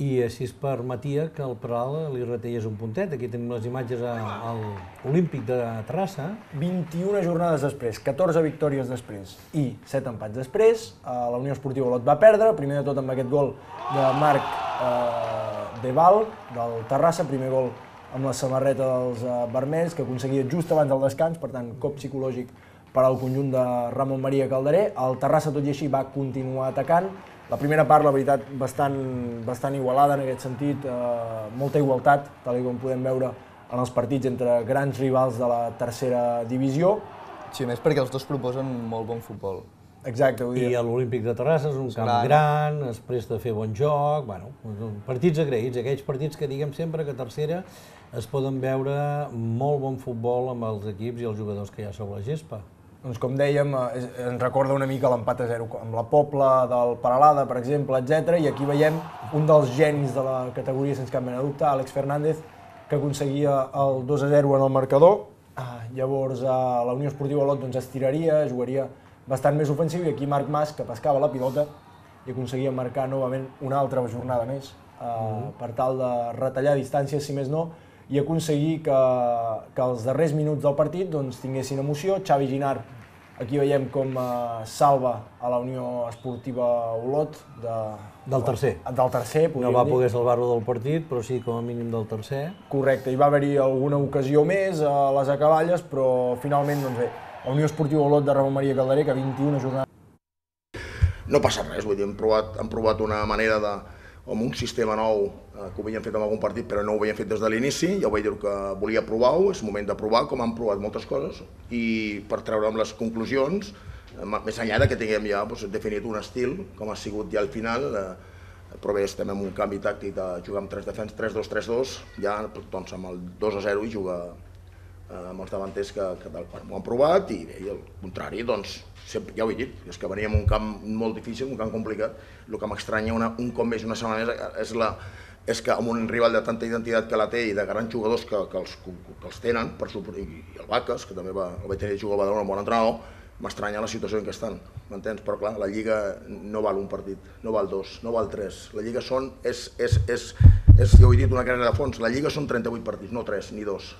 i així es permetia que el Peralada li retallés un puntet. Aquí tenim les imatges a l'Olímpic de Terrassa. 21 jornades després, 14 victòries després i 7 empats després, la Unió Esportiva Olot va perdre, primer de tot amb aquest gol de Marc Deval, del Terrassa, primer gol amb la samarreta dels vermells, que aconseguia just abans del descans, per tant, cop psicològic per al conjunt de Ramon Maria Calderé. El Terrassa, tot i així, va continuar atacant. La primera part, la veritat, bastant igualada en aquest sentit, molta igualtat, tal com podem veure en els partits entre grans rivals de la tercera divisió. Sí, més perquè els dos proposen molt bon futbol. Exacte, vull dir. I l'Olímpic de Terrassa és un camp gran, es presta a fer bon joc, bueno, partits agraïts, aquells partits que diguem sempre que a tercera es poden veure molt bon futbol amb els equips i els jugadors que hi ha sobre la gespa. Doncs com dèiem, ens recorda una mica l'empat a 0 amb la Pobla del Peralada, per exemple, etc. I aquí veiem un dels genis de la categoria, sense cap mena de dubte, Àlex Fernández, que aconseguia el 2-0 en el marcador. Llavors la Unió Esportiva Olot estiraria, jugaria bastant més ofensiu, i aquí Marc Mas, que pescava la pilota, i aconseguia marcar novament una altra jornada més, per tal de retallar distàncies, si més no, i aconseguir que els darrers minuts del partit tinguessin emoció. Xavi Ginard, aquí veiem com salva a la Unió Esportiva Olot del tercer. No va poder salvar-lo del partit, però sí com a mínim del tercer. Correcte, hi va haver-hi alguna ocasió més a les acaballes, però finalment, doncs bé, la Unió Esportiva Olot de Ramon Maria Calderé, que 21 jornades... No passa res, vull dir, han provat una manera amb un sistema nou que ho havien fet en algun partit, però no ho havien fet des de l'inici. Ja ho vaig dir que volia provar-ho, és moment de provar, com han provat moltes coses, i per treure'm les conclusions, més enllà que tinguem ja definit un estil, com ha sigut ja al final, però bé, estem en un canvi tàctic de jugar amb 3 defenses, 3-2-3-2, ja amb el 2-0 i jugar amb els davanters que ho han provat, i bé, al contrari, doncs, ja ho he dit, és que veníem un camp molt difícil, un camp complicat. El que m'estranya un cop més, una setmana més, és que amb un rival de tanta identitat que la té i de grans jugadors que els tenen, i el Vaques, que també el vaig tenir de jugar a Badalona, un bon entrenador, m'estranya la situació en què estan, m'entens? Però clar, la Lliga no val un partit, no val dos, no val tres. La Lliga ja ho he dit, una carrera de fons, la Lliga són 38 partits, no 3 ni 2.